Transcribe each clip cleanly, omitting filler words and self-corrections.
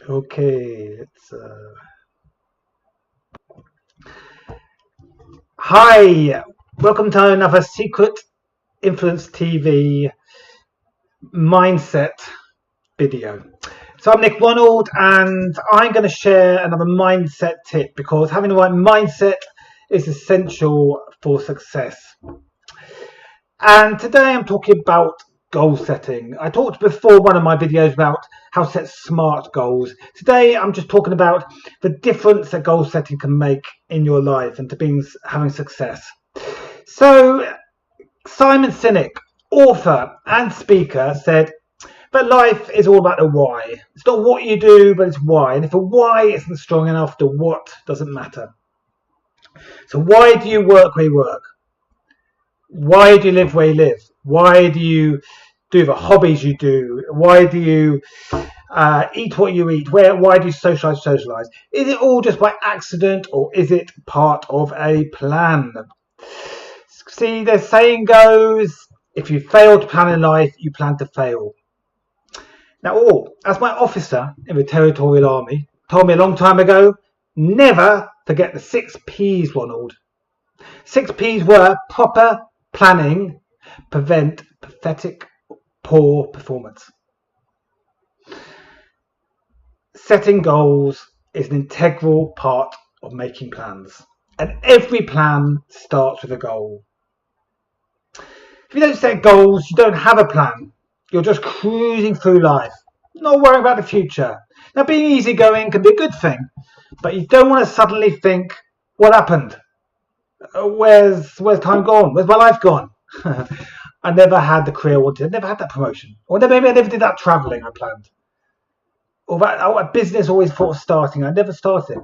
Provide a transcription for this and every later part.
Okay, it's Hi, welcome to another Secret Influence TV mindset video. So I'm Nick Ronald and I'm going to share another mindset tip because having the right mindset is essential for success. And today I'm talking about goal setting. I talked before one of my videos about how to set smart goals. Today I'm just talking about the difference that goal setting can make in your life and to having success. So Simon Sinek, author and speaker, said that life is all about the why. It's not what you do, but it's why. And if a why isn't strong enough, the what doesn't matter. So why do you work where you work? Why do you live where you live? Why do you do the hobbies you do? Why do you eat what you eat? Why do you socialize? Is it all just by accident or is it part of a plan? See, the saying goes, if you fail to plan in life, you plan to fail. Now, as my officer in the Territorial Army told me a long time ago, never forget the 6 P's, Ronald. 6 P's were proper planning, prevent pathetic poor performance. Setting goals is an integral part of making plans, and every plan starts with a goal. If you don't set goals, you don't have a plan. You're just cruising through life, not worrying about the future. Now, being easygoing can be a good thing, but you don't want to suddenly think, what happened? Where's time gone? Where's my life gone? I never had the career I wanted. I never had that promotion. Or maybe I never did that travelling I planned. Or a business always thought of starting. I never started.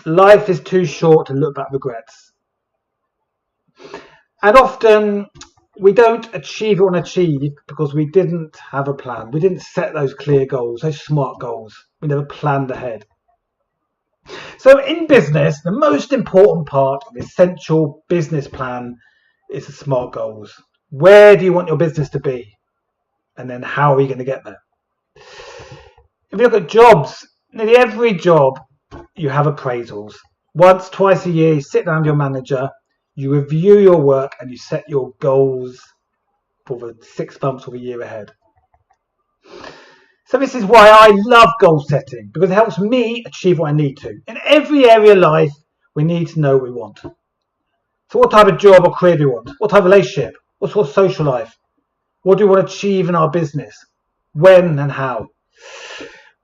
Life is too short to look back with regrets. And often we don't achieve what we want to achieve because we didn't have a plan. We didn't set those clear goals, those smart goals. We never planned ahead. So in business, the most important part of the essential business plan is the smart goals. Where do you want your business to be? And then how are you going to get there? If you look at jobs, nearly every job you have appraisals. Once, twice a year, you sit down with your manager, you review your work and you set your goals for the 6 months or the year ahead. So this is why I love goal setting, because it helps me achieve what I need to. In every area of life, we need to know what we want. So what type of job or career do we want? What type of relationship? What sort of social life? What do we want to achieve in our business? When and how?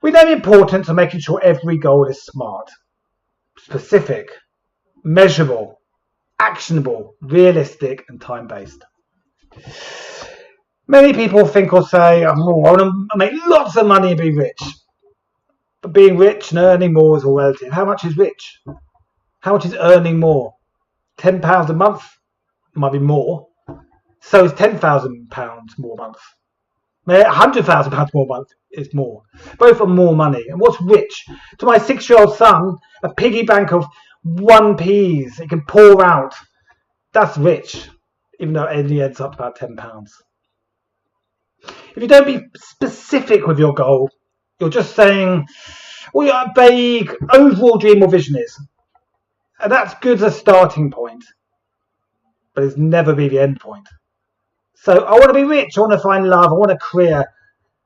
We know the importance of making sure every goal is smart, specific, measurable, actionable, realistic, and time-based. Many people think or say, I want to make lots of money and be rich. But being rich and earning more is all relative. How much is rich? How much is earning more? £10 a month might be more. So is £10,000 more a month. £100,000 more a month is more. Both are more money. And what's rich? To my 6-year-old son, a piggy bank of 1p's it can pour out. That's rich, even though it only ends up about £10. If you don't be specific with your goal, you're just saying what your vague overall dream or vision is. And that's good as a starting point, but it's never be the end point. So I want to be rich, I want to find love, I want a career.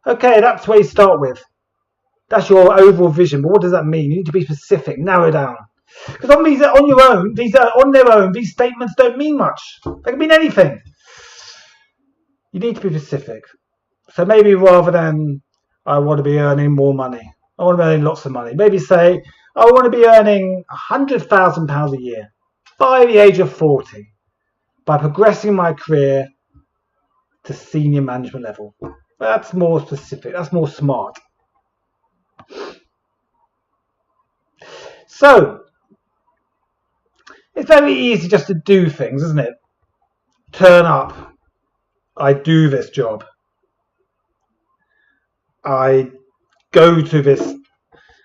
Okay, that's where you start with. That's your overall vision, but what does that mean? You need to be specific, narrow down. Because on their own, these statements don't mean much. They can mean anything. You need to be specific. So maybe rather than I want to be earning more money, I want to be earning lots of money. Maybe say I want to be earning £100,000 a year by the age of 40 by progressing my career to senior management level. That's more specific. That's more smart. So it's very easy just to do things, isn't it? Turn up. I do this job. I go to this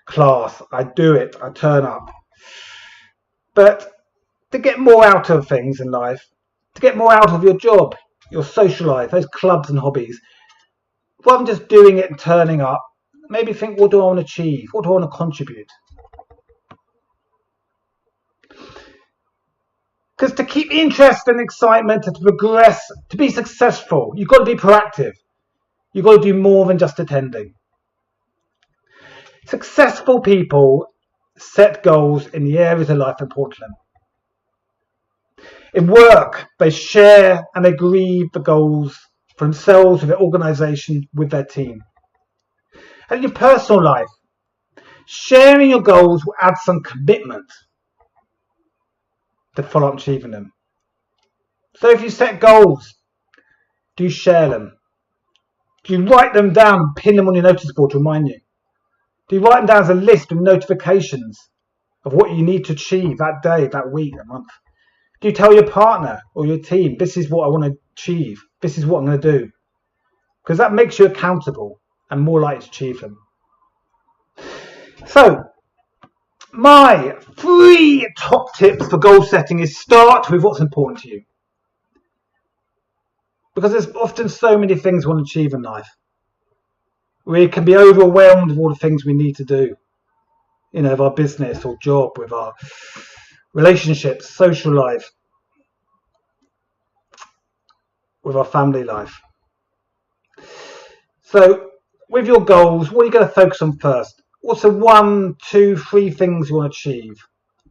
class. I do it. I turn up. But to get more out of things in life, to get more out of your job, your social life, those clubs and hobbies, rather than just doing it and turning up, maybe think, what do I want to achieve? What do I want to contribute? Because to keep interest and excitement and to progress, to be successful, you've got to be proactive. You've got to do more than just attending. Successful people set goals in the areas of life important to them. In work, they share and agree the goals for themselves, with their organisation, with their team. And in your personal life, sharing your goals will add some commitment to follow up achieving them. So if you set goals, do you share them? Do you write them down and pin them on your notice board to remind you? Do you write them down as a list of notifications of what you need to achieve that day, that week, that month? Do you tell your partner or your team, this is what I want to achieve, this is what I'm going to do? Because that makes you accountable and more likely to achieve them. So, my 3 top tips for goal setting is start with what's important to you. Because there's often so many things we want to achieve in life. We can be overwhelmed with all the things we need to do. You know, with our business or job, with our relationships, social life, with our family life. So with your goals, what are you going to focus on first? What's the 1, 2, 3 things you want to achieve?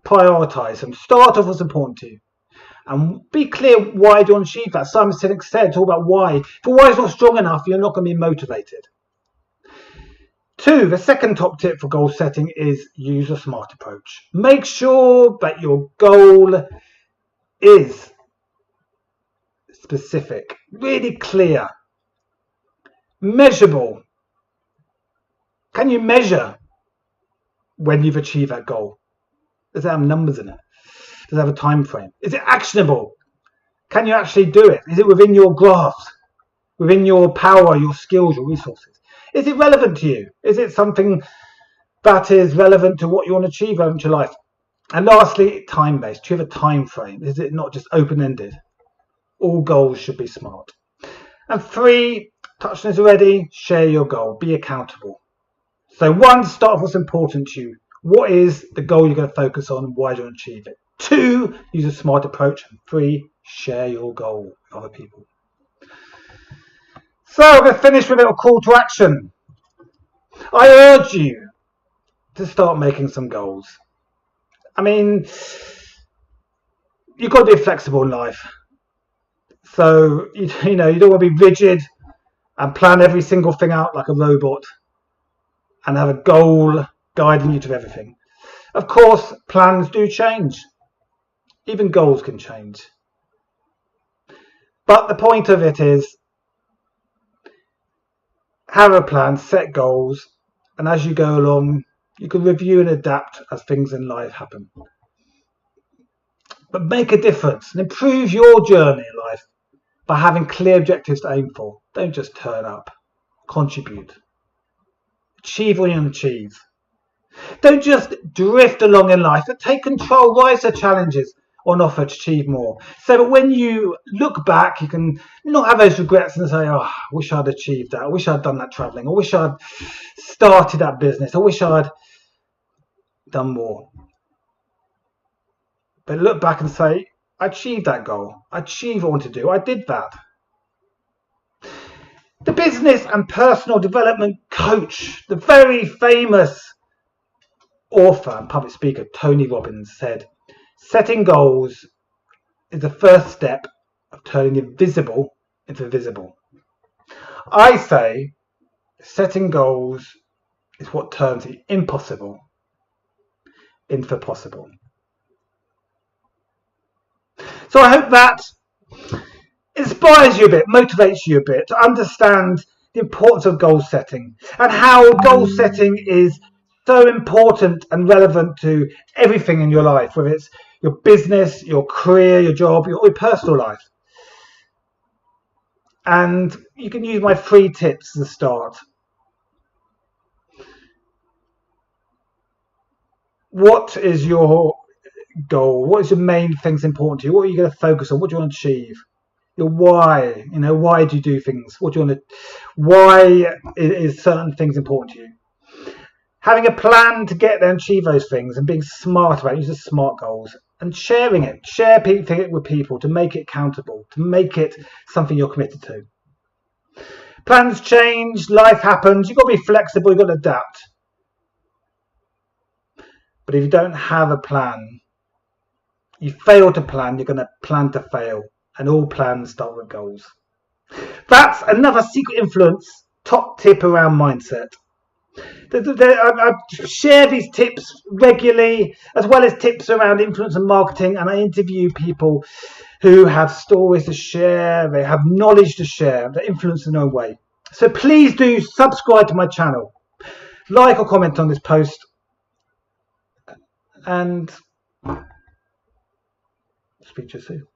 Prioritise them. Start off what's important to you. And be clear, why do you want to achieve that? Simon Sinek said, talk about why. If your why is not strong enough, you're not going to be motivated. 2, the second top tip for goal setting is use a SMART approach. Make sure that your goal is specific, really clear, measurable. Can you measure when you've achieved that goal? Does it have numbers in it? Does it have a time frame? Is it actionable? Can you actually do it? Is it within your grasp, within your power, your skills, your resources? Is it relevant to you? Is it something that is relevant to what you want to achieve in your life? And lastly, time-based. Do you have a time frame? Is it not just open-ended? All goals should be SMART. And 3, touched on this already, share your goal. Be accountable. So 1, start with what's important to you. What is the goal you're going to focus on and why do you want to achieve it? 2, use a SMART approach. And 3, share your goal with other people. So I'm going to finish with a little call to action. I urge you to start making some goals. I mean, you've got to be flexible in life. So, you don't want to be rigid and plan every single thing out like a robot and have a goal guiding you to everything. Of course, plans do change. Even goals can change. But the point of it is, have a plan, set goals, and as you go along, you can review and adapt as things in life happen. But make a difference and improve your journey in life by having clear objectives to aim for. Don't just turn up. Contribute. Achieve what you want to achieve. Don't just drift along in life, but take control, rise to challenges on offer to achieve more. So that when you look back, you can not have those regrets and say, oh, I wish I'd achieved that. I wish I'd done that travelling. I wish I'd started that business. I wish I'd done more. But look back and say, I achieved that goal. I achieved what I wanted to do. I did that. The business and personal development coach, the very famous author and public speaker, Tony Robbins, said, setting goals is the first step of turning the invisible into visible. I say setting goals is what turns the impossible into possible. So I hope that inspires you a bit, motivates you a bit to understand the importance of goal setting and how goal setting is so important and relevant to everything in your life, whether it's your business, your career, your job, your personal life. And you can use my 3 tips to start. What is your goal? What is your main things important to you? What are you going to focus on? What do you want to achieve? Your why. Why do you do things? What do you want to? Why is certain things important to you? Having a plan to get there and achieve those things, and being smart about it, use the SMART goals, and sharing it. Share it with people to make it countable, to make it something you're committed to. Plans change, life happens, you've got to be flexible, you've got to adapt. But if you don't have a plan, you fail to plan, you're going to plan to fail. And all plans start with goals. That's another secret influence top tip around mindset. I share these tips regularly, as well as tips around influence and marketing, and I interview people who have stories to share, they have knowledge to share, that influence in their own way. So please do subscribe to my channel, like or comment on this post, and speak to you soon.